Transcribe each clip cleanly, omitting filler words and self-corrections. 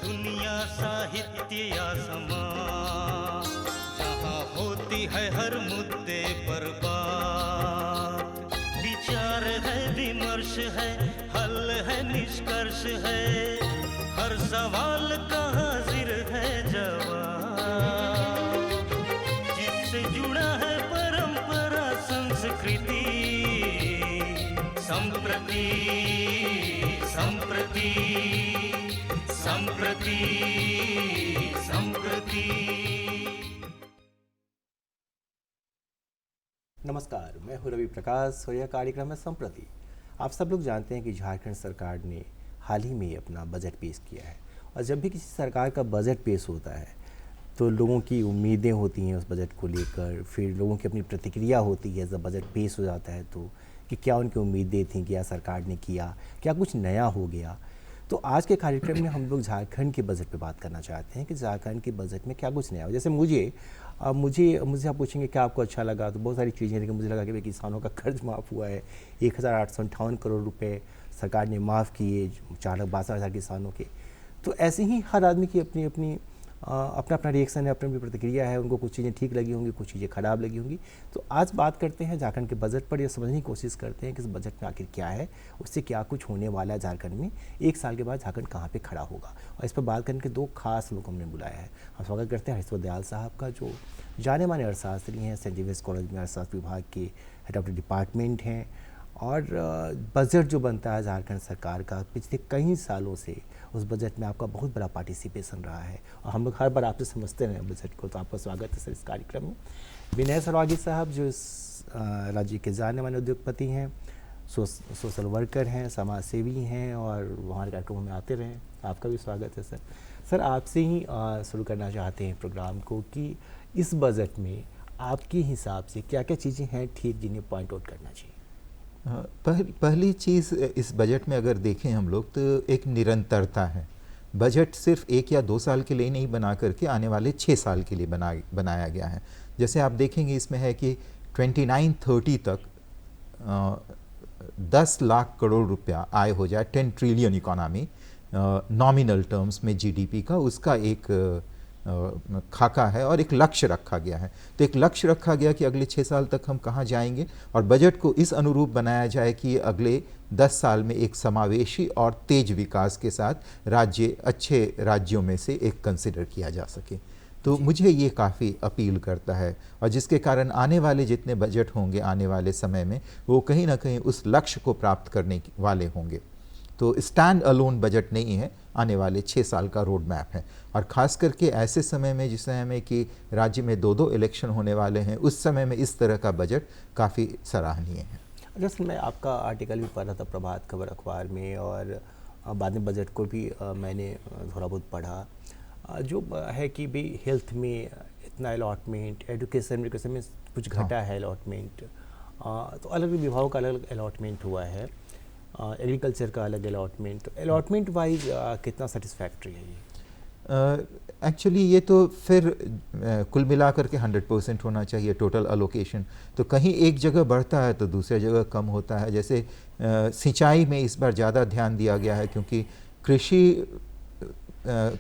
दुनिया साहित्य या समाज, जहाँ होती है हर मुद्दे पर बात, विचार है, विमर्श है, हल है, निष्कर्ष है, हर सवाल का हाजिर है जवाब, जिससे जुड़ा है परंपरा संस्कृति, संप्रति संप्रति संप्रति संप्रति। नमस्कार, मैं हूँ रवि प्रकाश और यह कार्यक्रम है संप्रति। आप सब लोग जानते हैं कि झारखंड सरकार ने हाल ही में अपना बजट पेश किया है और जब भी किसी सरकार का बजट पेश होता है तो लोगों की उम्मीदें होती हैं उस बजट को लेकर, फिर लोगों की अपनी प्रतिक्रिया होती है जब बजट पेश हो जाता है तो कि क्या उनकी उम्मीदें थीं, क्या सरकार ने किया, क्या कुछ नया हो गया। तो आज के कार्यक्रम में हम लोग झारखंड के बजट पे बात करना चाहते हैं कि झारखंड के बजट में क्या कुछ नया हो। जैसे मुझे आप पूछेंगे क्या आपको अच्छा लगा, तो बहुत सारी चीज़ें, लेकिन मुझे लगा कि भाई किसानों का कर्ज माफ़ हुआ है, 1858 करोड़ रुपए सरकार ने माफ़ किए 4,62,000 किसानों के। तो ऐसे ही हर आदमी की अपनी अपनी अपना रिएक्शन है, अपनी प्रतिक्रिया है, उनको कुछ चीज़ें ठीक लगी होंगी, कुछ चीज़ें ख़राब लगी होंगी। तो आज बात करते हैं झारखंड के बजट पर, यह समझने की कोशिश करते हैं कि इस बजट में आखिर क्या है, उससे क्या कुछ होने वाला है झारखंड में, एक साल के बाद झारखंड कहाँ पे खड़ा होगा। और इस पर बात करने के दो खास लोग हमने बुलाया है। हम स्वागत करते हैं हरीश्वर दयाल साहब का, जो जाने माने अर्थशास्त्री हैं, सेंट जेवियर्स कॉलेज में अर्थशास्त्र विभाग के हेड ऑफ द डिपार्टमेंट हैं। और बजट जो बनता है झारखंड सरकार का, पिछले कई सालों से उस बजट में आपका बहुत बड़ा पार्टिसिपेशन रहा है और हम लोग हर बार आपसे समझते रहे बजट को। तो आपका स्वागत है सर इस कार्यक्रम में। विनय सरवागी साहब जो इस राज्य के जाने माने उद्योगपति हैं, सोशल वर्कर हैं, समाज सेवी हैं और हमारे कार्यक्रमों में आते रहे। आपका भी स्वागत है सर। सर आपसे ही शुरू करना चाहते हैं प्रोग्राम को कि इस बजट में आपके हिसाब से क्या क्या चीज़ें हैं ठीक जिन्हें पॉइंट आउट करना चाहिए। पहली चीज़ इस बजट में अगर देखें हम लोग तो एक निरंतरता है। बजट सिर्फ 1 या 2 साल के लिए नहीं बना करके आने वाले 6 साल के लिए बनाया गया है। जैसे आप देखेंगे इसमें है कि 2930 तक 10 लाख करोड़ रुपया आय हो जाए, 10 ट्रिलियन इकोनॉमी नॉमिनल टर्म्स में जीडीपी का, उसका एक खाका है और एक लक्ष्य रखा गया है। तो एक लक्ष्य रखा गया कि अगले 6 साल तक हम कहाँ जाएंगे और बजट को इस अनुरूप बनाया जाए कि अगले 10 साल में एक समावेशी और तेज विकास के साथ राज्य अच्छे राज्यों में से एक कंसिडर किया जा सके। तो मुझे ये काफ़ी अपील करता है और जिसके कारण आने वाले जितने बजट होंगे आने वाले समय में वो कहीं ना कहीं उस लक्ष्य को प्राप्त करने वाले होंगे। तो स्टैंड अलोन बजट नहीं है, आने वाले 6 साल का रोड मैप है। और ख़ास करके ऐसे समय में जिस समय में कि राज्य में 2 इलेक्शन होने वाले हैं, उस समय में इस तरह का बजट काफ़ी सराहनीय है। जैसे मैं आपका आर्टिकल भी पढ़ रहा था प्रभात खबर अखबार में और बाद में बजट को भी मैंने थोड़ा बहुत पढ़ा, जो है कि भी हेल्थ में इतना अलॉटमेंट, एजुकेशन में कुछ घटा है अलॉटमेंट, तो अलग अलग विभागों का अलग अलग अलॉटमेंट हुआ है, एग्रीकल्चर का अलग अलॉटमेंट। तो अलॉटमेंट वाइज कितना सेटिस्फैक्ट्री है ये? एक्चुअली ये तो फिर कुल मिलाकर के 100% होना चाहिए टोटल अलोकेशन। तो कहीं एक जगह बढ़ता है तो दूसरी जगह कम होता है। जैसे सिंचाई में इस बार ज़्यादा ध्यान दिया गया है क्योंकि कृषि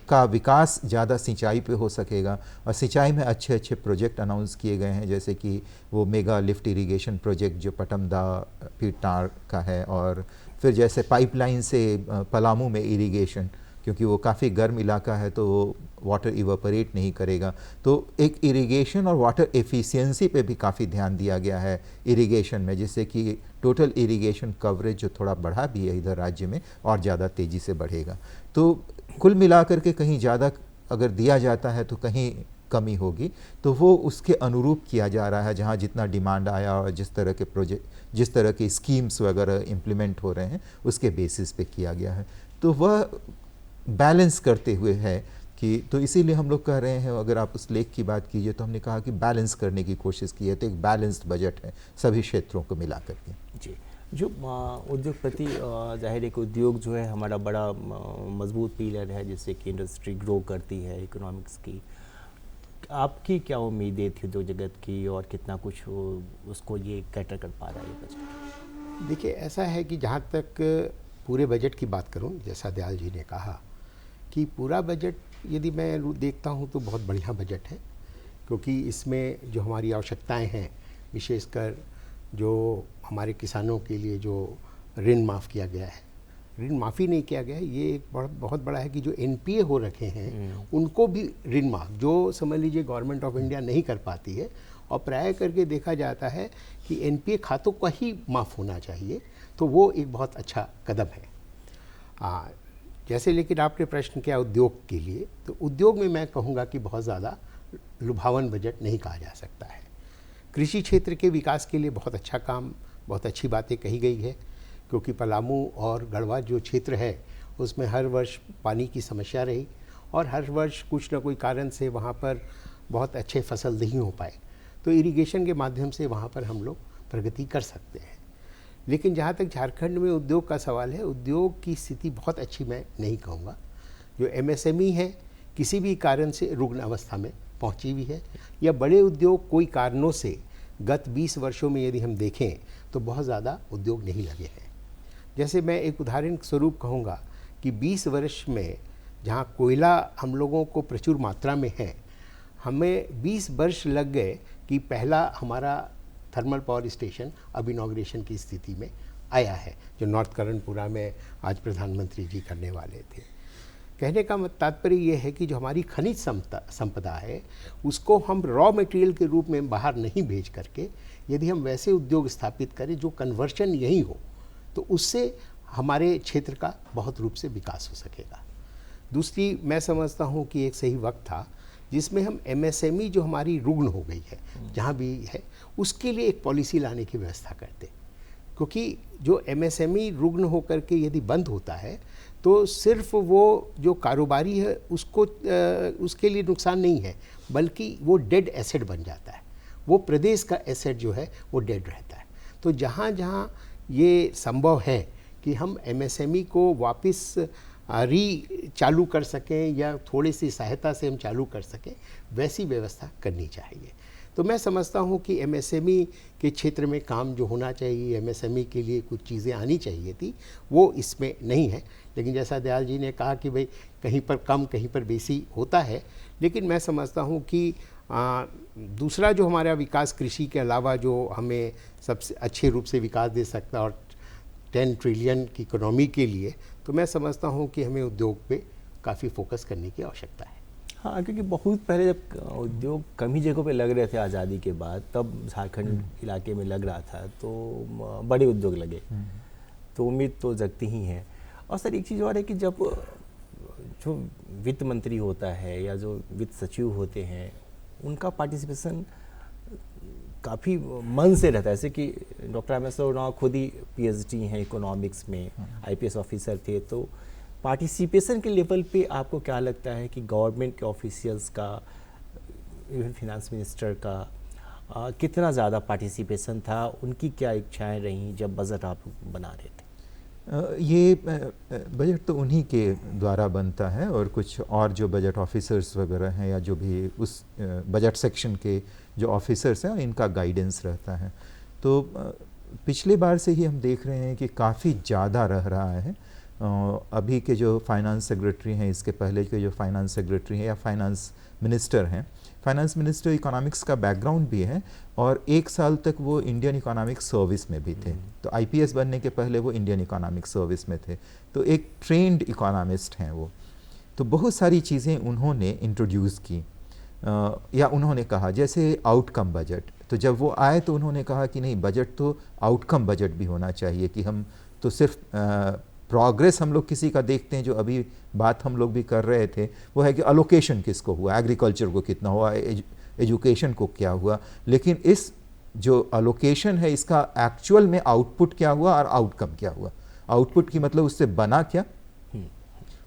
का विकास ज़्यादा सिंचाई पे हो सकेगा और सिंचाई में अच्छे अच्छे प्रोजेक्ट अनाउंस किए गए हैं, जैसे कि वो मेगा लिफ्ट इरिगेशन प्रोजेक्ट जो पटमदा पीटार का है, और फिर जैसे पाइपलाइन से पलामू में इरिगेशन, क्योंकि वो काफ़ी गर्म इलाका है तो वो वाटर इवापोरेट नहीं करेगा। तो एक इरिगेशन और वाटर एफिशिएंसी पे भी काफ़ी ध्यान दिया गया है इरिगेशन में, जिससे कि टोटल इरिगेशन कवरेज जो थोड़ा बढ़ा भी है इधर राज्य में और ज़्यादा तेज़ी से बढ़ेगा। तो कुल मिलाकर के कहीं ज़्यादा अगर दिया जाता है तो कहीं कमी होगी, तो वो उसके अनुरूप किया जा रहा है। जहाँ जितना डिमांड आया और जिस तरह के प्रोजेक्ट, जिस तरह के स्कीम्स वगैरह इम्प्लीमेंट हो रहे हैं, उसके बेसिस पे किया गया है। तो वह बैलेंस करते हुए है कि, तो इसीलिए हम लोग कह रहे हैं, अगर आप उस लेख की बात कीजिए तो हमने कहा कि बैलेंस करने की कोशिश की है। तो एक बैलेंस्ड बजट है सभी क्षेत्रों को मिला करके। जी, जो उद्योगपति जाहिर है कि उद्योग जो है हमारा बड़ा मजबूत पिलर है जिससे कि इंडस्ट्री ग्रो करती है इकोनॉमिक्स की। आपकी क्या उम्मीदें थी उद्योग जगत की और कितना कुछ उसको ये कैटर कर पा रहा है ये बजट? देखिए, ऐसा है कि जहाँ तक पूरे बजट की बात करूँ, जैसा दयाल जी ने कहा कि पूरा बजट यदि मैं देखता हूँ तो बहुत बढ़िया बजट है, क्योंकि इसमें जो हमारी आवश्यकताएं हैं, विशेषकर जो हमारे किसानों के लिए जो ऋण माफ़ किया गया है, ऋण माफ़ी नहीं किया गया है, ये एक बहुत बड़ा है कि जो एनपीए हो रखे हैं उनको भी ऋण माफ़, जो समझ लीजिए गवर्नमेंट ऑफ इंडिया नहीं कर पाती है, और प्राय करके देखा जाता है कि एनपीए खातों का ही माफ़ होना चाहिए, तो वो एक बहुत अच्छा कदम है। जैसे लेकिन आपने प्रश्न किया उद्योग के लिए, तो उद्योग में मैं कहूँगा कि बहुत ज़्यादा लुभावन बजट नहीं कहा जा सकता है। कृषि क्षेत्र के विकास के लिए बहुत अच्छा काम, बहुत अच्छी बातें कही गई है, क्योंकि पलामू और गढ़वा जो क्षेत्र है उसमें हर वर्ष पानी की समस्या रही और हर वर्ष कुछ न कोई कारण से वहाँ पर बहुत अच्छे फसल नहीं हो पाए, तो इरिगेशन के माध्यम से वहाँ पर हम लोग प्रगति कर सकते हैं। लेकिन जहाँ तक झारखंड में उद्योग का सवाल है, उद्योग की स्थिति बहुत अच्छी मैं नहीं कहूँगा। जो एमएसएमई है किसी भी कारण से रुग्ण अवस्था में पहुँची हुई है, या बड़े उद्योग कोई कारणों से गत 20 वर्षों में यदि हम देखें तो बहुत ज़्यादा उद्योग नहीं लगे हैं। जैसे मैं एक उदाहरण स्वरूप कहूँगा कि 20 वर्ष में जहाँ कोयला हम लोगों को प्रचुर मात्रा में है, हमें 20 वर्ष लग गए कि पहला हमारा थर्मल पावर स्टेशन अब इनॉग्रेशन की स्थिति में आया है, जो नॉर्थ कर्णपुरा में आज प्रधानमंत्री जी करने वाले थे। कहने का तात्पर्य ये है कि जो हमारी खनिज संपदा है उसको हम रॉ मटेरियल के रूप में बाहर नहीं भेज करके यदि हम वैसे उद्योग स्थापित करें जो कन्वर्शन यहीं हो, तो उससे हमारे क्षेत्र का बहुत रूप से विकास हो सकेगा। दूसरी मैं समझता हूँ कि एक सही वक्त था जिसमें हम एमएसएमई जो हमारी रुग्ण हो गई है जहाँ भी है, उसके लिए एक पॉलिसी लाने की व्यवस्था करते, क्योंकि जो एमएसएमई रुग्ण होकर के यदि बंद होता है तो सिर्फ वो जो कारोबारी है उसको उसके लिए नुकसान नहीं है, बल्कि वो डेड एसेट बन जाता है, वो प्रदेश का एसेट जो है वो डेड रहता है। तो जहाँ जहाँ ये संभव है कि हम एमएसएमई को वापस चालू कर सकें या थोड़ी सी सहायता से हम चालू कर सकें, वैसी व्यवस्था करनी चाहिए। तो मैं समझता हूँ कि एमएसएमई के क्षेत्र में काम जो होना चाहिए, एमएसएमई के लिए कुछ चीज़ें आनी चाहिए थी, वो इसमें नहीं है। लेकिन जैसा दयाल जी ने कहा कि भाई कहीं पर कम कहीं पर बेसी होता है, लेकिन मैं समझता हूँ कि दूसरा जो हमारा विकास कृषि के अलावा जो हमें सबसे अच्छे रूप से विकास दे सकता है और 10 ट्रिलियन की इकोनॉमी के लिए, तो मैं समझता हूँ कि हमें उद्योग पे काफ़ी फोकस करने की आवश्यकता है। हाँ, क्योंकि बहुत पहले जब उद्योग कम ही जगहों पे लग रहे थे आज़ादी के बाद, तब झारखंड इलाके में लग रहा था तो बड़े उद्योग लगे, तो उम्मीद तो जगती ही है। और सर एक चीज़ और है कि जब जो वित्त मंत्री होता है या जो वित्त सचिव होते हैं उनका पार्टिसिपेशन काफ़ी मन से रहता है। जैसे कि डॉक्टर एम.एस. राव खुद ही पीएचडी हैं इकोनॉमिक्स में, आईपीएस ऑफिसर थे, तो पार्टिसिपेशन के लेवल पे आपको क्या लगता है कि गवर्नमेंट के ऑफिशियल्स का, इवन फिनेंस मिनिस्टर का कितना ज़्यादा पार्टिसिपेशन था, उनकी क्या इच्छाएं रहीं जब बजट आप बना रहे थे? ये बजट तो उन्हीं के द्वारा बनता है और कुछ और जो बजट ऑफिसर्स वगैरह हैं या जो भी उस बजट सेक्शन के जो ऑफिसर्स हैं इनका गाइडेंस रहता है। तो पिछले बार से ही हम देख रहे हैं कि काफ़ी ज़्यादा रह रहा है। अभी के जो फाइनेंस सेक्रेटरी हैं, इसके पहले के जो फाइनेंस सेक्रेटरी हैं या फाइनेंस मिनिस्टर हैं, फाइनेंस मिनिस्टर इकोनॉमिक्स का बैकग्राउंड भी है और 1 साल तक वो इंडियन इकोनॉमिक सर्विस में भी थे। तो आईपीएस बनने के पहले वो इंडियन इकोनॉमिक सर्विस में थे, तो एक ट्रेंड इकोनॉमिस्ट हैं वो। तो बहुत सारी चीज़ें उन्होंने इंट्रोड्यूस की या उन्होंने कहा, जैसे आउटकम बजट। तो जब वो आए तो उन्होंने कहा कि नहीं, बजट तो आउटकम बजट भी होना चाहिए, कि हम तो सिर्फ प्रोग्रेस हम लोग किसी का देखते हैं। जो अभी बात हम लोग भी कर रहे थे वो है कि अलोकेशन किसको हुआ, एग्रीकल्चर को कितना हुआ, एजुकेशन को क्या हुआ, लेकिन इस जो अलोकेशन है इसका एक्चुअल में आउटपुट क्या हुआ और आउटकम क्या हुआ। आउटपुट की मतलब उससे बना क्या,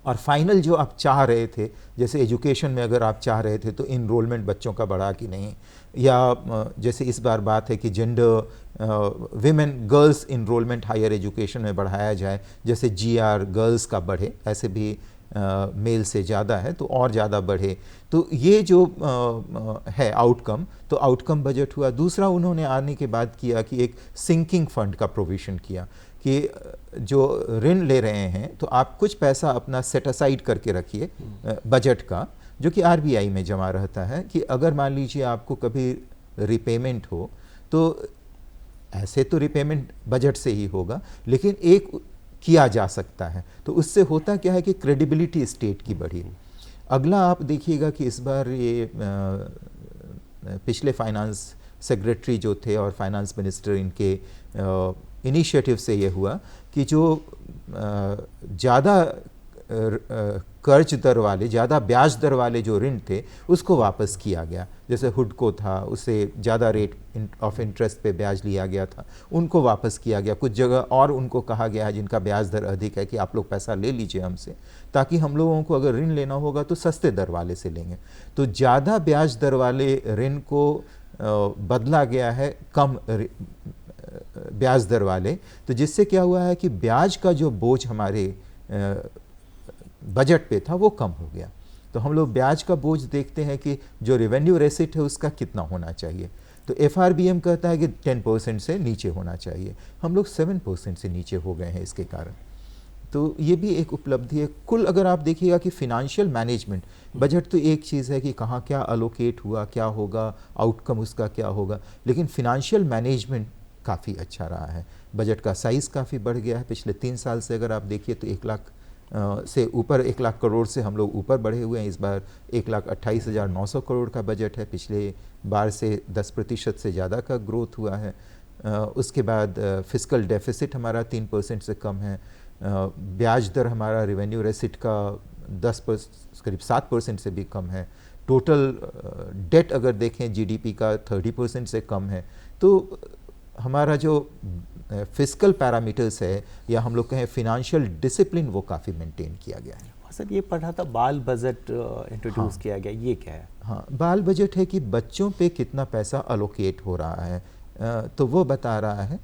और फाइनल जो आप चाह रहे थे, जैसे एजुकेशन में अगर आप चाह रहे थे तो इनरोलमेंट बच्चों का बढ़ा कि नहीं, या जैसे इस बार बात है कि gender women girls enrolment higher education में बढ़ाया जाए, जैसे जीआर गर्ल्स का बढ़े, ऐसे भी मेल से ज़्यादा है तो और ज़्यादा बढ़े। तो ये जो है आउटकम, तो आउटकम बजट हुआ। दूसरा उन्होंने आने के बाद किया कि एक सिंकिंग फंड का प्रोविज़न किया कि जो ऋण ले रहे हैं तो आप कुछ पैसा अपना सेट असाइड करके रखिए बजट का, जो कि आरबीआई में जमा रहता है, कि अगर मान लीजिए आपको कभी रिपेमेंट हो तो ऐसे तो रिपेमेंट बजट से ही होगा, लेकिन एक किया जा सकता है। तो उससे होता क्या है कि क्रेडिबिलिटी स्टेट की बढ़ी। अगला आप देखिएगा कि इस बार ये पिछले फाइनेंस सेक्रेटरी जो थे और फाइनेंस मिनिस्टर, इनके इनिशिएटिव से ये हुआ कि जो ज़्यादा कर्ज दर वाले, ज़्यादा ब्याज दर वाले जो ऋण थे उसको वापस किया गया। जैसे हुडको था, उससे ज़्यादा रेट ऑफ इंटरेस्ट पे ब्याज लिया गया था, उनको वापस किया गया। कुछ जगह और उनको कहा गया है जिनका ब्याज दर अधिक है कि आप लोग पैसा ले लीजिए हमसे, ताकि हम लोगों को अगर ऋण लेना होगा तो सस्ते दर वाले से लेंगे। तो ज़्यादा ब्याज दर वाले ऋण को बदला गया है कम ब्याज दर वाले। तो जिससे क्या हुआ है कि ब्याज का जो बोझ हमारे बजट पे था वो कम हो गया। तो हम लोग ब्याज का बोझ देखते हैं कि जो रेवेन्यू रेसिट है उसका कितना होना चाहिए। तो एफआरबीएम कहता है कि 10% से नीचे होना चाहिए, हम लोग 7% से नीचे हो गए हैं इसके कारण। तो ये भी एक उपलब्धि है। कुल अगर आप देखिएगा कि फिनेंशियल मैनेजमेंट, बजट तो एक चीज़ है कि कहाँ क्या अलोकेट हुआ, क्या होगा, आउटकम उसका क्या होगा, लेकिन फिनेंशियल मैनेजमेंट काफ़ी अच्छा रहा है। बजट का साइज़ काफ़ी बढ़ गया है पिछले 3 साल से। अगर आप देखिए तो 1 लाख से ऊपर, 1 लाख करोड़ से हम लोग ऊपर बढ़े हुए हैं। इस बार 1,28,900 करोड़ का बजट है, पिछले बार से 10% से ज़्यादा का ग्रोथ हुआ है। उसके बाद फिस्कल डेफिसिट हमारा 3% से कम है। ब्याज दर हमारा रेवेन्यू रेसिट का 10% करीब 7% से भी कम है। टोटल डेट अगर देखें जीडीपी का 30% से कम है। तो हमारा जो फिस्कल पैरामीटर्स है या हम लोग कहें फिनेंशियल डिसिप्लिन, वो काफ़ी मेंटेन किया गया है। सर ये पढ़ा था बाल बजट इंट्रोड्यूस किया गया, ये क्या है? हाँ, बाल बजट है कि बच्चों पे कितना पैसा अलोकेट हो रहा है। तो वो बता रहा है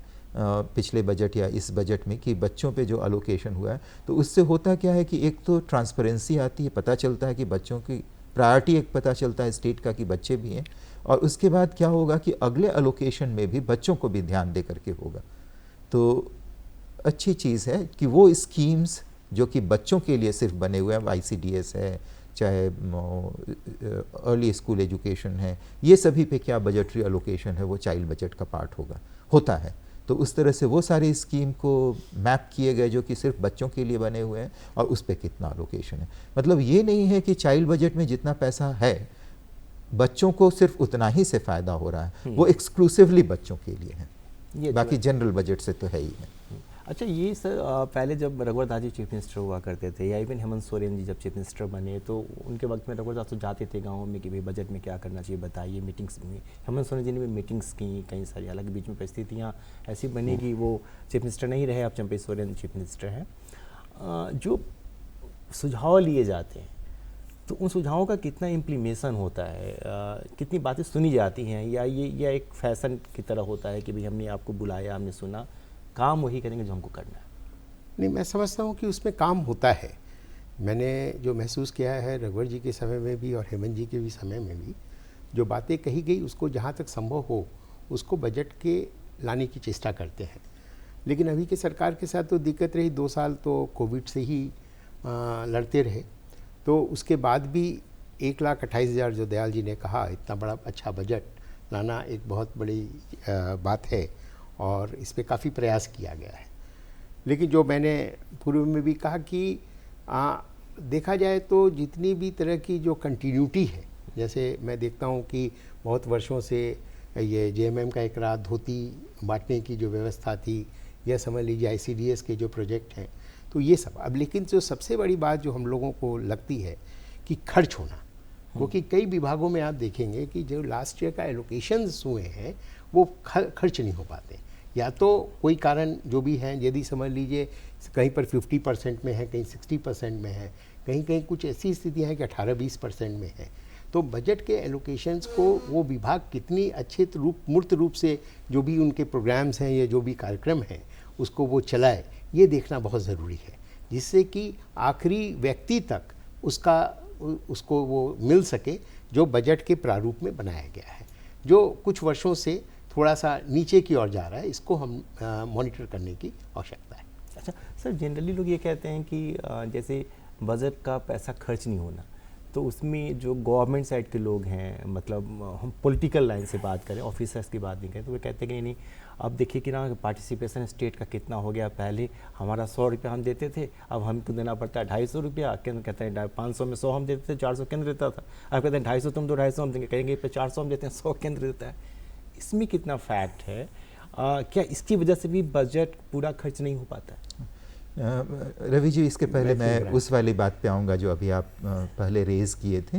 पिछले बजट या इस बजट में कि बच्चों पे जो अलोकेशन हुआ है। तो उससे होता क्या है कि एक तो ट्रांसपेरेंसी आती है, पता चलता है कि बच्चों की प्रायोरिटी, एक पता चलता है स्टेट का कि बच्चे भी हैं। और उसके बाद क्या होगा कि अगले अलोकेशन में भी बच्चों को भी ध्यान दे करके होगा। तो अच्छी चीज़ है कि वो स्कीम्स जो कि बच्चों के लिए सिर्फ बने हुए हैं, ICDS है, चाहे अर्ली स्कूल एजुकेशन है, ये सभी पे क्या बजटरी अलोकेशन है वो चाइल्ड बजट का पार्ट होता है। तो उस तरह से वो सारी स्कीम को मैप किए गए जो कि सिर्फ बच्चों के लिए बने हुए हैं, और उस पर कितना अलोकेशन है। मतलब ये नहीं है कि चाइल्ड बजट में जितना पैसा है बच्चों को सिर्फ उतना ही से फ़ायदा हो रहा है, वो एक्सक्लूसिवली बच्चों के लिए है, बाकी जनरल बजट से तो है ही है। अच्छा, ये सर पहले जब रघुवर दास जी चीफ मिनिस्टर हुआ करते थे, या इवन हेमंत सोरेन जी जब चीफ मिनिस्टर बने, तो उनके वक्त में रघुवर दास तो जाते थे गाँव में कि भाई बजट में क्या करना चाहिए बताइए, मीटिंग्स में। हेमंत सोरेन जी ने भी मीटिंग्स की कई सारी, हालांकि बीच में परिस्थितियाँ ऐसी बनी कि वो चीफ मिनिस्टर नहीं रहे, अब चंपई सोरेन चीफ मिनिस्टर हैं। जो सुझाव लिए जाते हैं तो उन सुझावों का कितना इम्प्लीमेशन होता है, कितनी बातें सुनी जाती हैं, या ये एक फैशन की तरह होता है कि भाई हमने आपको बुलाया, हमने सुना, काम वही करेंगे जो हमको करना है? नहीं, मैं समझता हूँ कि उसमें काम होता है। मैंने जो महसूस किया है रघुवर जी के समय में भी और हेमंत जी के भी समय में भी, जो बातें कही गई उसको जहाँ तक संभव हो उसको बजट के लाने की चेष्टा करते हैं। लेकिन अभी की सरकार के साथ तो दिक्कत रही, 2 साल तो कोविड से ही लड़ते रहे। तो उसके बाद भी 1,28,000 जो दयाल जी ने कहा, इतना बड़ा अच्छा बजट लाना एक बहुत बड़ी बात है, और इस पे काफ़ी प्रयास किया गया है। लेकिन जो मैंने पूर्व में भी कहा कि देखा जाए तो जितनी भी तरह की जो कंटिन्यूटी है, जैसे मैं देखता हूँ कि बहुत वर्षों से ये JMM का एक रात धोती बांटने की जो व्यवस्था थी, या समझ लीजिए ICDS के जो प्रोजेक्ट हैं, तो ये सब। अब लेकिन जो सबसे बड़ी बात जो हम लोगों को लगती है कि खर्च होना, क्योंकि कई विभागों में आप देखेंगे कि जो लास्ट ईयर का एलोकेशंस हुए हैं वो खर्च नहीं हो पाते, या तो कोई कारण जो भी हैं, यदि समझ लीजिए कहीं पर 50% में है, कहीं 60% में है, कहीं कहीं कुछ ऐसी स्थितियाँ हैं कि 18-20% में है। तो बजट के एलोकेशंस को वो विभाग कितनी अच्छे मूर्त रूप से जो भी उनके प्रोग्राम्स हैं या जो भी कार्यक्रम हैं उसको वो चलाए, ये देखना बहुत ज़रूरी है। जिससे कि आखिरी व्यक्ति तक उसको वो मिल सके जो बजट के प्रारूप में बनाया गया है, जो कुछ वर्षों से थोड़ा सा नीचे की ओर जा रहा है। इसको हम मॉनिटर करने की आवश्यकता है। अच्छा सर, जनरली लोग ये कहते हैं कि जैसे बजट का पैसा खर्च नहीं होना, तो उसमें जो गवर्नमेंट साइड के लोग हैं, मतलब हम पॉलिटिकल लाइन से बात करें, ऑफिसर्स की बात नहीं करें, तो वो कहते हैं कि नहीं, अब देखिए कि ना पार्टिसिपेशन स्टेट का कितना हो गया, पहले हमारा 100 रुपया हम देते थे, अब हमको देना पड़ता है 250 रुपया। केंद्र कहते हैं 500 में 100 हम देते थे, 400 केंद्र देता था। अब कहते हैं 250 तुम दो, 250 हम देंगे, कहेंगे पे 400 हम देते हैं, 100 केंद्र देता है। इसमें कितना फैक्ट है? क्या इसकी वजह से भी बजट पूरा खर्च नहीं हो पाता है? रवि जी, इसके पहले मैं उस वाली बात पे आऊँगा जो अभी आप पहले रेज़ किए थे।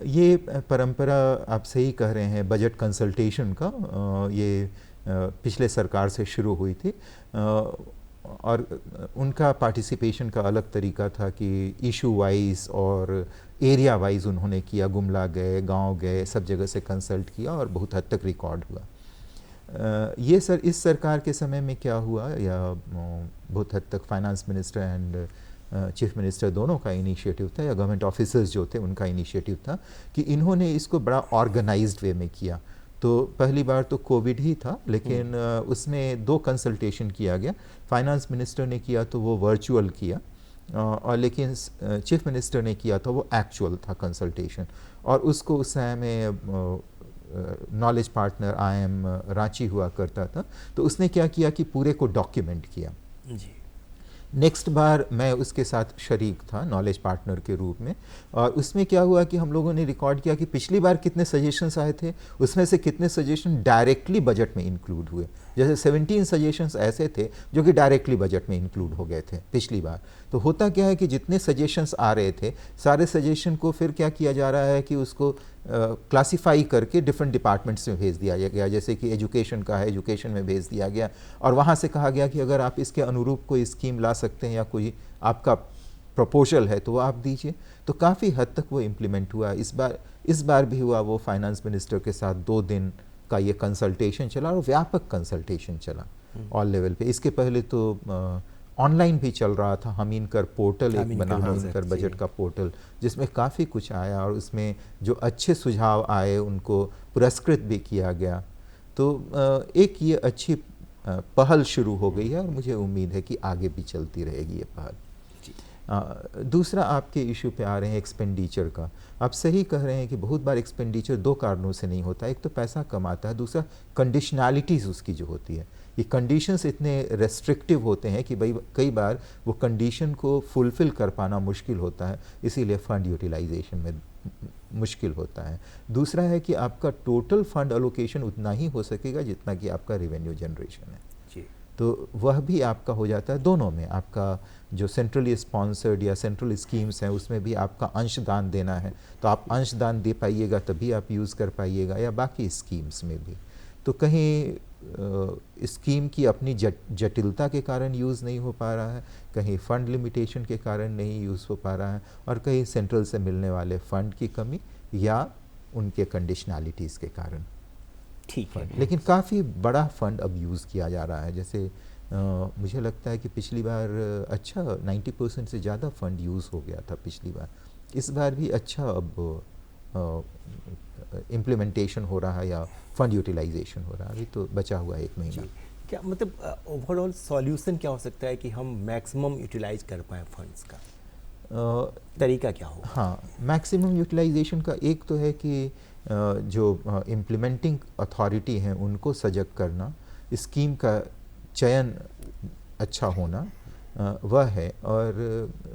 ये परंपरा आप सही कह रहे हैं, बजट कंसल्टेशन का ये पिछले सरकार से शुरू हुई थी, और उनका पार्टिसिपेशन का अलग तरीका था कि इशू वाइज और एरिया वाइज उन्होंने किया, गुमला गए, गांव गए, सब जगह से कंसल्ट किया और बहुत हद तक रिकॉर्ड हुआ। ये इस सरकार के समय में क्या हुआ, या बहुत हद तक finance minister and chief minister दोनों का इनिशिएटिव था, या गवर्नमेंट ऑफिसर्स जो थे उनका इनिशिएटिव था कि इन्होंने इसको बड़ा ऑर्गेनाइज्ड वे में किया। तो पहली बार तो कोविड ही था, लेकिन उसमें 2 कंसल्टेशन किया गया। फाइनेंस मिनिस्टर ने किया तो वो वर्चुअल किया, और लेकिन चीफ मिनिस्टर ने किया था वो एक्चुअल था कंसल्टेशन। और उसको उस समय में नॉलेज पार्टनर IIM रांची हुआ करता था, तो उसने क्या किया कि पूरे को डॉक्यूमेंट किया जी। नेक्स्ट बार मैं उसके साथ शरीक था नॉलेज पार्टनर के रूप में, और उसमें क्या हुआ कि हम लोगों ने रिकॉर्ड किया कि पिछली बार कितने सजेशंस आए थे, उसमें से कितने सजेशन डायरेक्टली बजट में इंक्लूड हुए। जैसे 17 सजेशंस ऐसे थे जो कि डायरेक्टली बजट में इंक्लूड हो गए थे पिछली बार। तो होता क्या है कि जितने सजेशंस आ रहे थे, सारे सजेशन को फिर क्या किया जा रहा है कि उसको क्लासीफाई करके डिफरेंट डिपार्टमेंट्स में भेज दिया गया। जैसे कि एजुकेशन का है, एजुकेशन में भेज दिया गया, और वहाँ से कहा गया कि अगर आप इसके अनुरूप कोई स्कीम ला सकते हैं या कोई आपका प्रपोजल है तो वो आप दीजिए। तो काफ़ी हद तक वो इम्प्लीमेंट हुआ। इस बार भी हुआ, वो फाइनेंस मिनिस्टर के साथ 2 दिन का ये कंसल्टेशन चला, और व्यापक कंसल्टेशन चला ऑल लेवल पे। इसके पहले तो ऑनलाइन भी चल रहा था, हमइनकर पोर्टल एक बना, हमइनकर बजट का पोर्टल, जिसमें काफ़ी कुछ आया, और उसमें जो अच्छे सुझाव आए उनको पुरस्कृत भी किया गया। तो एक ये अच्छी पहल शुरू हो गई है, और मुझे उम्मीद है कि आगे भी चलती रहेगी ये पहल। दूसरा आपके इशू पे आ रहे हैं एक्सपेंडिचर का। आप सही कह रहे हैं कि बहुत बार एक्सपेंडिचर 2 कारणों से नहीं होता। एक तो पैसा कम आता है, दूसरा कंडीशनैलिटीज़ उसकी जो होती है, ये कंडीशंस इतने रेस्ट्रिक्टिव होते हैं कि भाई कई बार वो कंडीशन को फुलफ़िल कर पाना मुश्किल होता है, इसीलिए फ़ंड यूटिलाइजेशन में मुश्किल होता है। दूसरा है कि आपका टोटल फंड एलोकेशन उतना ही हो सकेगा जितना कि आपका रेवेन्यू जनरेशन है जी। तो वह भी आपका हो जाता है। दोनों में आपका जो सेंट्रली स्पॉन्सर्ड या सेंट्रल स्कीम्स हैं उसमें भी आपका अंशदान देना है, तो आप अंशदान दे पाइएगा तभी आप यूज़ कर पाइएगा, या बाकी स्कीम्स में भी। तो कहीं स्कीम की अपनी जटिलता के कारण यूज़ नहीं हो पा रहा है, कहीं फ़ंड लिमिटेशन के कारण नहीं यूज़ हो पा रहा है, और कहीं सेंट्रल से मिलने वाले फ़ंड की कमी या उनके कंडीशनैलिटीज़ के कारण। ठीक है, लेकिन काफ़ी बड़ा फ़ंड अब यूज़ किया जा रहा है। जैसे मुझे लगता है कि पिछली बार अच्छा 90% से ज़्यादा फ़ंड यूज़ हो गया था पिछली बार। इस बार भी अच्छा अब इम्प्लीमेंटेशन हो रहा है या फंड यूटिलाइजेशन हो रहा है। अभी तो बचा हुआ 1 महीना। क्या मतलब ओवरऑल सॉल्यूशन क्या हो सकता है कि हम मैक्सिमम यूटिलाइज कर पाएँ फंड्स का? तरीका क्या हो? हाँ, मैक्सिमम यूटिलाइजेशन का एक तो है कि जो इम्प्लीमेंटिंग अथॉरिटी हैं उनको सजग करना, स्कीम का चयन अच्छा होना वह है, और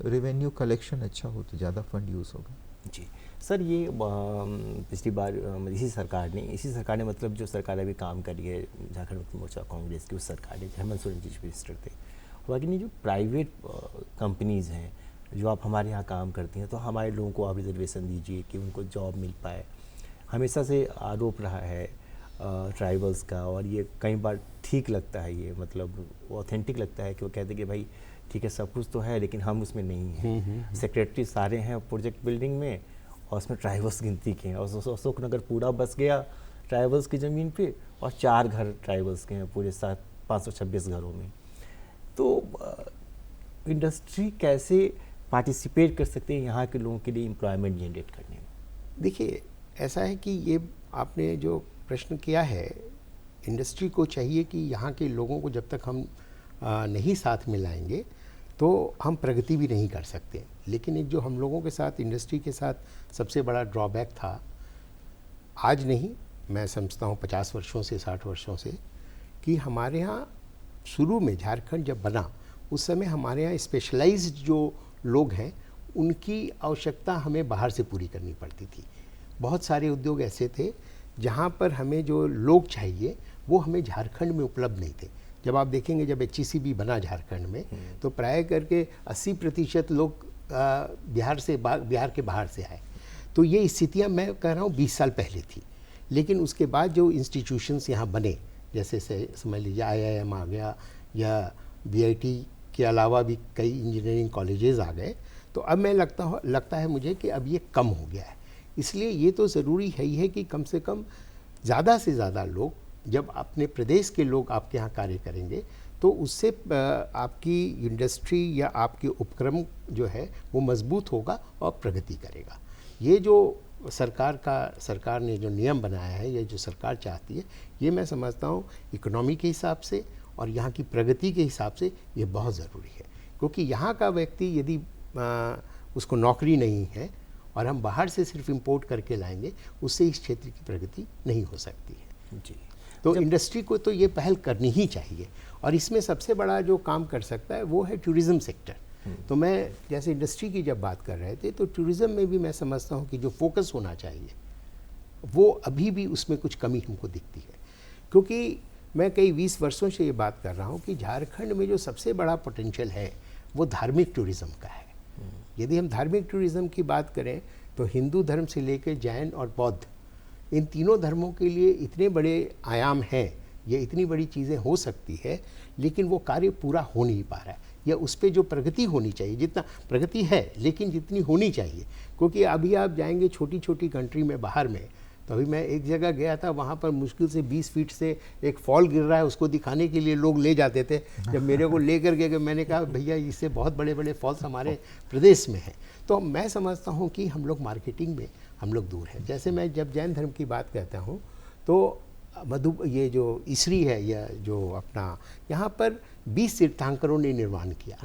रेवेन्यू कलेक्शन अच्छा हो तो ज़्यादा फंड यूज़ होगा। जी सर, ये पिछली बार इसी सरकार ने मतलब जो सरकार अभी काम कर रही है झारखंड मुक्ति मोर्चा कांग्रेस की, उस सरकार ने हेमंत सोरेन चीफ मिनिस्टर थे, बाकी नहीं जो प्राइवेट कंपनीज़ हैं जो आप हमारे यहाँ काम करती हैं, तो हमारे लोगों को आप रिजर्वेशन दीजिए कि उनको जॉब मिल पाए। हमेशा से आरोप रहा है ट्राइबल्स का, और ये कई बार ठीक लगता है, ये मतलब ऑथेंटिक लगता है कि वो कहते हैं कि भाई ठीक है सब कुछ तो है लेकिन हम उसमें नहीं हैं। सेक्रेटरी सारे हैं प्रोजेक्ट बिल्डिंग में, और उसमें ट्राइबल्स गिनती के हैं, और अशोक नगर पूरा बस गया ट्राइबल्स की ज़मीन पे, और 4 घर ट्राइबल्स के हैं पूरे 526 घरों में। तो इंडस्ट्री कैसे पार्टिसिपेट कर सकते हैं यहाँ के लोगों के लिए एम्प्लॉयमेंट जनरेट करने में? देखिए, ऐसा है कि ये आपने जो प्रश्न किया है, इंडस्ट्री को चाहिए कि यहाँ के लोगों को जब तक हम नहीं साथ में लाएंगे तो हम प्रगति भी नहीं कर सकते। लेकिन एक जो हम लोगों के साथ, इंडस्ट्री के साथ सबसे बड़ा ड्रॉबैक था, आज नहीं, मैं समझता हूँ 50 वर्षों से, 60 वर्षों से, कि हमारे यहाँ शुरू में झारखंड जब बना उस समय हमारे यहाँ स्पेशलाइज्ड जो लोग हैं उनकी आवश्यकता हमें बाहर से पूरी करनी पड़ती थी। बहुत सारे उद्योग ऐसे थे जहाँ पर हमें जो लोग चाहिए वो हमें झारखंड में उपलब्ध नहीं थे। जब आप देखेंगे, जब HECB बना झारखंड में, तो प्राय करके 80% लोग बिहार के बाहर से आए। तो ये स्थितियाँ मैं कह रहा हूँ 20 साल पहले थी। लेकिन उसके बाद जो इंस्टीट्यूशंस यहाँ बने, जैसे समझ लीजिए IIM आ गया, या BIT के अलावा भी कई इंजीनियरिंग कॉलेजेस आ गए, तो अब मैं लगता है मुझे कि अब ये कम हो गया है। इसलिए ये तो ज़रूरी है ही है कि कम से कम ज़्यादा से ज़्यादा लोग, जब अपने प्रदेश के लोग आपके यहाँ कार्य करेंगे तो उससे आपकी इंडस्ट्री या आपके उपक्रम जो है वो मजबूत होगा और प्रगति करेगा। ये जो सरकार ने जो नियम बनाया है, ये जो सरकार चाहती है, ये मैं समझता हूँ इकोनॉमी के हिसाब से और यहाँ की प्रगति के हिसाब से ये बहुत ज़रूरी है। क्योंकि यहाँ का व्यक्ति यदि उसको नौकरी नहीं है और हम बाहर से सिर्फ इंपोर्ट करके लाएंगे, उससे इस क्षेत्र की प्रगति नहीं हो सकती है जी। तो इंडस्ट्री को तो ये पहल करनी ही चाहिए। और इसमें सबसे बड़ा जो काम कर सकता है वो है टूरिज़्म सेक्टर। तो मैं जैसे इंडस्ट्री की जब बात कर रहे थे, तो टूरिज़्म में भी मैं समझता हूँ कि जो फोकस होना चाहिए वो अभी भी उसमें कुछ कमी हमको दिखती है। क्योंकि मैं कई 20 वर्षों से ये बात कर रहा हूँ कि झारखंड में जो सबसे बड़ा पोटेंशियल है वो धार्मिक टूरिज़्म का है। यदि हम धार्मिक टूरिज़्म की बात करें तो हिंदू धर्म से लेकर जैन और बौद्ध, इन तीनों धर्मों के लिए इतने बड़े आयाम हैं, ये इतनी बड़ी चीज़ें हो सकती है, लेकिन वो कार्य पूरा हो नहीं पा रहा है, या उस पर जो प्रगति होनी चाहिए, जितना प्रगति है लेकिन जितनी होनी चाहिए। क्योंकि अभी आप जाएंगे छोटी छोटी कंट्री में बाहर में, तो अभी मैं एक जगह गया था, वहाँ पर मुश्किल से 20 फीट से एक फॉल गिर रहा है, उसको दिखाने के लिए लोग ले जाते थे। जब मेरे को लेकर गए, मैंने कहा भैया इससे बहुत बड़े बड़े फॉल्स हमारे प्रदेश में हैं। तो मैं समझता हूँ कि हम लोग मार्केटिंग में हम लोग दूर हैं। जैसे मैं जब जैन धर्म की बात कहता हूँ तो ये जो इसरी है, या जो अपना यहाँ पर 20 तीर्थंकरों ने निर्माण किया,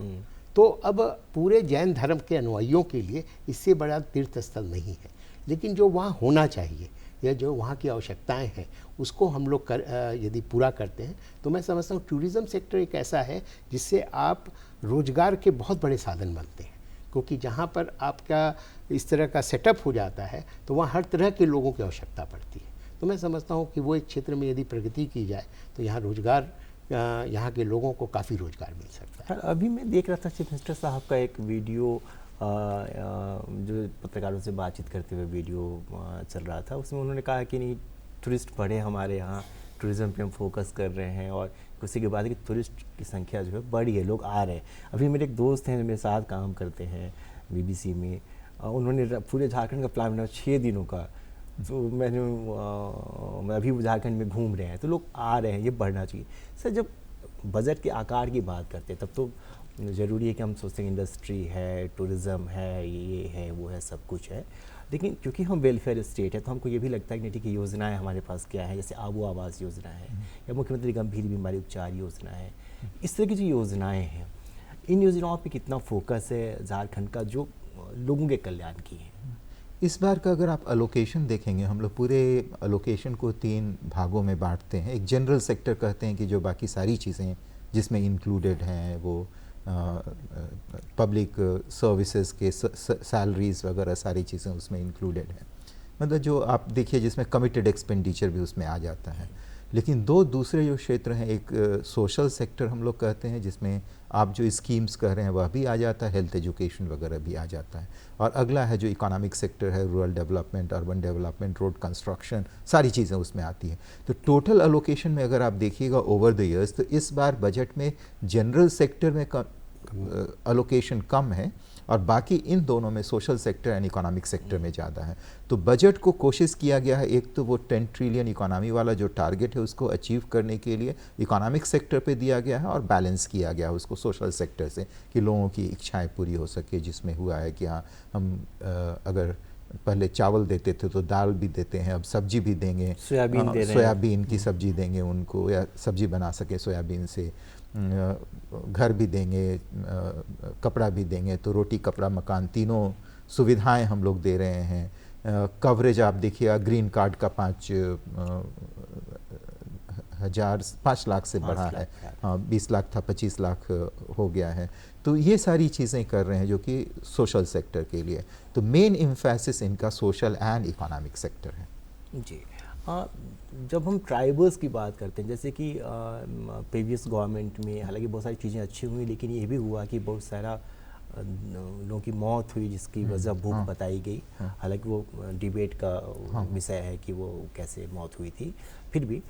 तो अब पूरे जैन धर्म के अनुयायियों के लिए इससे बड़ा तीर्थ स्थल नहीं है। लेकिन जो वहाँ होना चाहिए या जो वहाँ की आवश्यकताएं हैं उसको हम लोग यदि पूरा करते हैं, तो मैं समझता हूँ टूरिज़्म सेक्टर एक ऐसा है जिससे आप रोजगार के बहुत बड़े साधन बनते हैं। क्योंकि जहाँ पर आपका इस तरह का सेटअप हो जाता है तो वहाँ हर तरह के लोगों की आवश्यकता पड़ती है। तो मैं समझता हूँ कि वो एक क्षेत्र में यदि प्रगति की जाए तो यहाँ रोजगार, यहाँ के लोगों को काफ़ी रोजगार मिल सकता है। अभी मैं देख रहा था चीफ मिनिस्टर साहब का एक वीडियो, जो पत्रकारों से बातचीत करते हुए वीडियो चल रहा था, उसमें उन्होंने कहा कि नहीं, टूरिस्ट बढ़े हमारे यहाँ, टूरिज़्म पे हम फोकस कर रहे हैं, और उसी के बाद कि टूरिस्ट की संख्या जो है बढ़ी है, लोग आ रहे हैं। अभी मेरे एक दोस्त हैं जो मेरे साथ काम करते हैं BBC में, उन्होंने पूरे झारखंड का प्लान बनाया 6 दिनों का। तो मैं अभी झारखंड में घूम रहे हैं, तो लोग आ रहे हैं, ये बढ़ना चाहिए। सर, जब बजट के आकार की बात करते हैं तब तो ज़रूरी है कि हम सोचते हैं इंडस्ट्री है, टूरिज़्म है, ये है, वो है, सब कुछ है। लेकिन क्योंकि हम वेलफेयर स्टेट है तो हमको ये भी लगता है कि ठीक है, योजनाएं हमारे पास क्या है, जैसे आबू आवास योजना है, या मुख्यमंत्री गंभीर बीमारी उपचार योजना है, इस तरह की जो योजनाएं हैं, इन योजनाओं पे कितना फोकस है झारखंड का जो लोगों के कल्याण की है? इस बार का अगर आप अलोकेशन देखेंगे, हम लोग पूरे अलोकेशन को 3 भागों में बांटते हैं। एक जनरल सेक्टर कहते हैं कि जो बाकी सारी चीज़ें जिसमें इंक्लूडेड हैं, वो पब्लिक सर्विसेज के सैलरीज वगैरह सारी चीज़ें उसमें इंक्लूडेड हैं। मतलब जो आप देखिए जिसमें कमिटेड एक्सपेंडिचर भी उसमें आ जाता है। लेकिन 2 दूसरे जो क्षेत्र हैं, एक सोशल सेक्टर हम लोग कहते हैं, जिसमें आप जो स्कीम्स कह रहे हैं वह भी आ जाता है, हेल्थ एजुकेशन वगैरह भी आ जाता है। और अगला है जो इकोनॉमिक सेक्टर है, rural development, urban development, road construction, सारी चीज़ें उसमें आती हैं। तो टोटल अलोकेशन में अगर आप देखिएगा ओवर द ईयर्स, तो इस बार बजट में जनरल सेक्टर में अलोकेशन कम है और बाकी इन दोनों में social sector and economic sector में ज़्यादा है। तो बजट को कोशिश किया गया है, एक तो वो 10 ट्रिलियन इकोनॉमी वाला जो टारगेट है उसको अचीव करने के लिए इकोनॉमिक सेक्टर पे दिया गया है और बैलेंस किया गया है उसको सोशल सेक्टर से कि लोगों की इच्छाएं पूरी हो सके, जिसमें हुआ है कि हाँ हम अगर पहले चावल देते थे तो दाल भी देते हैं, अब सब्जी भी देंगे, सोयाबीन दे रहे हैं। सोयाबीन की सब्जी देंगे उनको, या सब्जी बना सके सोयाबीन से, घर भी देंगे, कपड़ा भी देंगे, तो रोटी कपड़ा मकान तीनों सुविधाएं हम लोग दे रहे हैं। कवरेज आप देखिएगा ग्रीन कार्ड का 5 लाख से बढ़ा है, हाँ 20 लाख था 25 लाख हो गया है। तो ये सारी चीज़ें कर रहे हैं जो कि सोशल सेक्टर के लिए। तो मेन एम्फेसिस इनका सोशल एंड इकोनॉमिक सेक्टर है। जी जब हम ट्राइबल्स की बात करते हैं, जैसे कि प्रीवियस गवर्नमेंट में हालांकि बहुत सारी चीज़ें अच्छी हुई, लेकिन ये भी हुआ कि बहुत सारा लोगों की मौत हुई जिसकी वजह भूख बताई गई। हालांकि वो डिबेट का विषय है कि वो कैसे मौत हुई थी, फिर भी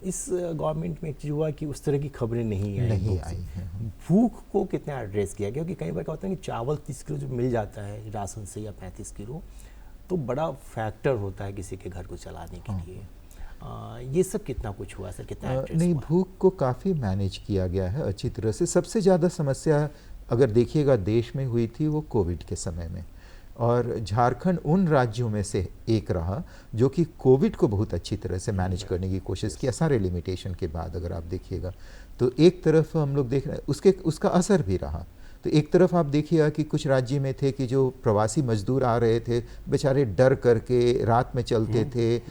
इस गवर्नमेंट में एक चीज़ हुआ कि उस तरह की खबरें नहीं आई हैं। भूख को कितना एड्रेस किया गया? क्योंकि कई बार क्या होता है कि चावल 30 किलो जो मिल जाता है राशन से या 35 किलो, तो बड़ा फैक्टर होता है किसी के घर को चलाने के लिए। ये सब कितना कुछ हुआ सर, कितना नहीं, भूख को काफ़ी मैनेज किया गया है अच्छी तरह से। सबसे ज़्यादा समस्या अगर देखिएगा देश में हुई थी वो कोविड के समय में, और झारखंड उन राज्यों में से एक रहा जो कि कोविड को बहुत अच्छी तरह से मैनेज करने की कोशिश किया सारे लिमिटेशन के बाद। अगर आप देखिएगा तो एक तरफ हम लोग देख रहे हैं उसका असर भी रहा। तो एक तरफ आप देखिएगा कि कुछ राज्य में थे कि जो प्रवासी मजदूर आ रहे थे बेचारे डर करके रात में चलते थे,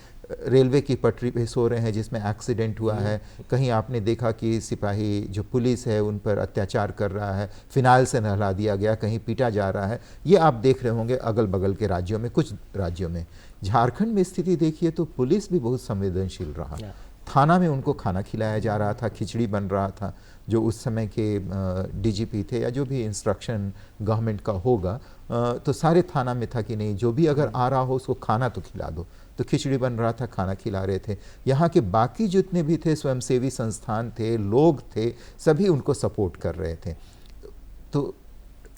रेलवे की पटरी पे सो रहे हैं जिसमें एक्सीडेंट हुआ है। कहीं आपने देखा कि सिपाही जो पुलिस है उन पर अत्याचार कर रहा है, फिनाइल से नहला दिया गया, कहीं पीटा जा रहा है। ये आप देख रहे होंगे अगल बगल के राज्यों में। कुछ राज्यों में, झारखंड में स्थिति देखिए तो पुलिस भी बहुत संवेदनशील रहा। थाना में उनको खाना खिलाया जा रहा था, खिचड़ी बन रहा था। जो उस समय के डीजीपी थे या जो भी इंस्ट्रक्शन गवर्नमेंट का होगा, तो सारे थाना में था कि नहीं जो भी अगर आ रहा हो उसको खाना तो खिला दो। तो खिचड़ी बन रहा था, खाना खिला रहे थे। यहाँ के बाकी जितने भी थे स्वयंसेवी संस्थान थे, लोग थे, सभी उनको सपोर्ट कर रहे थे। तो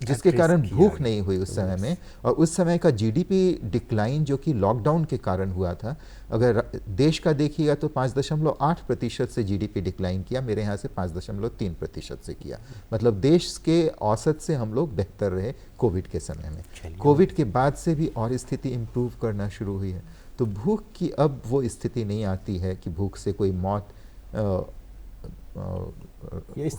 जिसके कारण भूख नहीं हुई उस समय में। और उस समय का जीडीपी डिक्लाइन जो कि लॉकडाउन के कारण हुआ था, अगर देश का देखिएगा तो 5.8% से जीडीपी डिक्लाइन किया, मेरे यहाँ से 5.3% से किया। मतलब देश के औसत से हम लोग बेहतर रहे कोविड के समय में। कोविड के बाद से भी और स्थिति इम्प्रूव करना शुरू हुई है। तो भूख की अब वो स्थिति नहीं आती है कि भूख से कोई मौत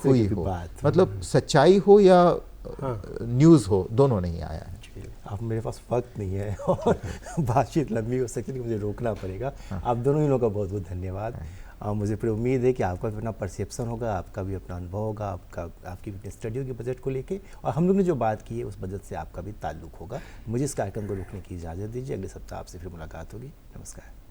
हुई हो। मतलब सच्चाई हो या न्यूज़ हो, दोनों नहीं आया है। अब मेरे पास वक्त नहीं है और बातचीत लंबी हो सकती है, मुझे रोकना पड़ेगा। आप दोनों ही लोगों का बहुत बहुत धन्यवाद। मुझे पूरी उम्मीद है कि आपका भी अपना परसेप्शन होगा, आपका भी अपना अनुभव होगा, आपकी भी स्टडी होगी बजट को लेके, और हम लोग ने जो बात की है उस बजट से आपका भी ताल्लुक होगा। मुझे इस कार्यक्रम को रोकने की इजाज़त दीजिए। अगले सप्ताह आपसे फिर मुलाकात होगी। नमस्कार।